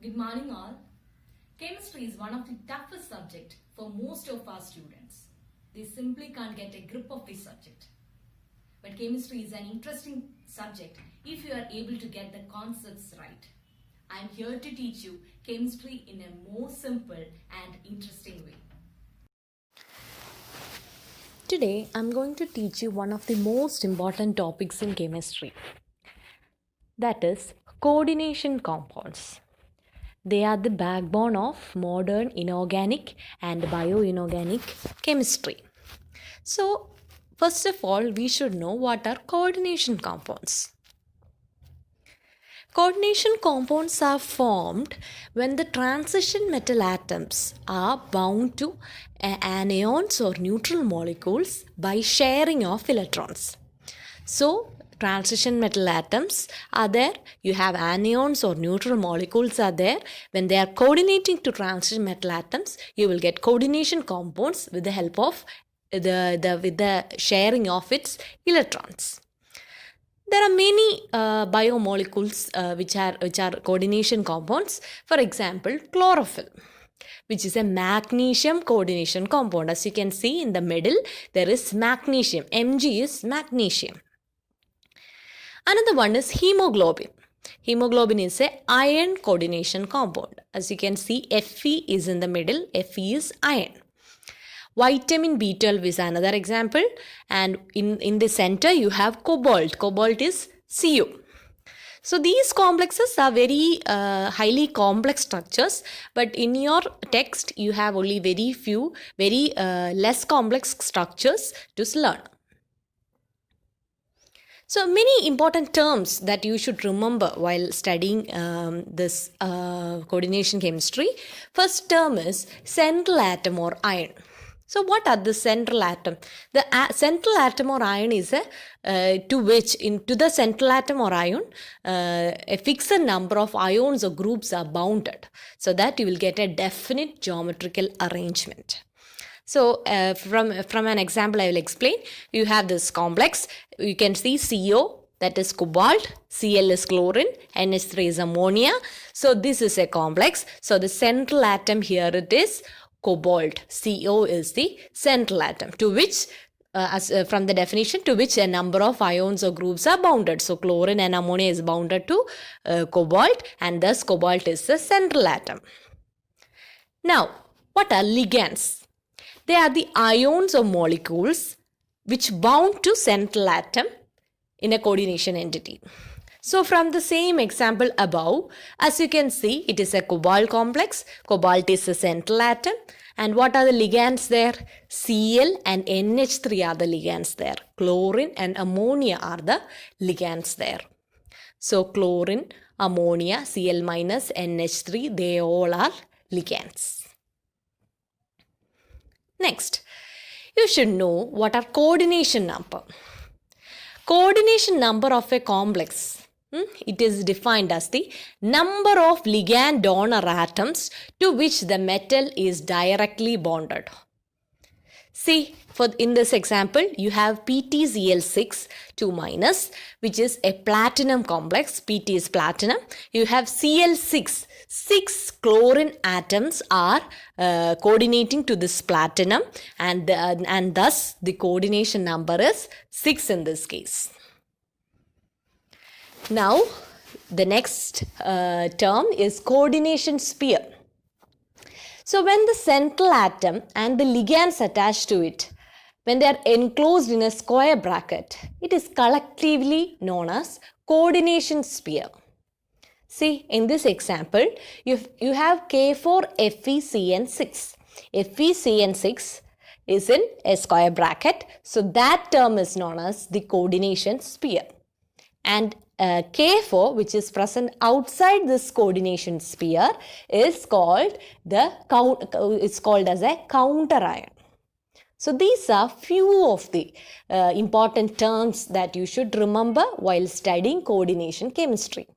Good morning all. Chemistry is one of the toughest subjects for most of our students. They simply can't get a grip of this subject. But chemistry is an interesting subject if you are able to get the concepts right. I am here to teach you chemistry in a more simple and interesting way. Today, I'm going to teach you one of the most important topics in chemistry. That is coordination compounds. They are the backbone of modern inorganic and bioinorganic chemistry. So, first of all, we should know what are coordination compounds. Coordination compounds are formed when the transition metal atoms are bound to anions or neutral molecules by sharing of electrons. So, transition metal atoms are there, you have anions or neutral molecules are there. When they are coordinating to transition metal atoms, you will get coordination compounds with the help of the sharing of its electrons. There are many biomolecules which are coordination compounds. For example, chlorophyll, which is a magnesium coordination compound. As you can see in the middle, there is magnesium. Mg is magnesium. Another one is hemoglobin. Hemoglobin is a iron coordination compound. As you can see, Fe is in the middle. Fe is iron. Vitamin B12 is another example, and in the center you have cobalt. Cobalt is Cu. So these complexes are very highly complex structures, but in your text you have only very few, very less complex structures to learn. So many important terms that you should remember while studying this coordination chemistry. First term is central atom or ion. So what are the central atom? The central atom or ion is to the central atom or ion a fixed number of ions or groups are bounded, so that you will get a definite geometrical arrangement. So from an example I will explain. You have this complex. You can see CO, that is cobalt, Cl is chlorine, NH3 is ammonia. So this is a complex. So the central atom here it is cobalt. CO is the central atom, to which from the definition, to which a number of ions or groups are bounded. So chlorine and ammonia is bounded to cobalt, and thus cobalt is the central atom. Now, what are ligands? They are the ions or molecules which bound to central atom in a coordination entity. So from the same example above, as you can see, it is a cobalt complex. Cobalt is a central atom. And what are the ligands there? Cl and NH3 are the ligands there. Chlorine and ammonia are the ligands there. So chlorine, ammonia, Cl minus, NH3, they all are ligands. Next, you should know what are coordination number. Coordination number of a complex. It is defined as the number of ligand donor atoms to which the metal is directly bonded. See, in this example, you have PtCl6 2 minus, which is a platinum complex. Pt is platinum. You have Cl6. 6 chlorine atoms are coordinating to this platinum, and thus the coordination number is 6 in this case. Now, the next term is coordination sphere. So, when the central atom and the ligands attached to it, when they are enclosed in a square bracket, it is collectively known as coordination sphere. See, in this example, you have K4FeCN6. FeCN6 is in a square bracket, so that term is known as the coordination sphere. And K4, which is present outside this coordination sphere, is called as a counter ion. So these are few of the important terms that you should remember while studying coordination chemistry.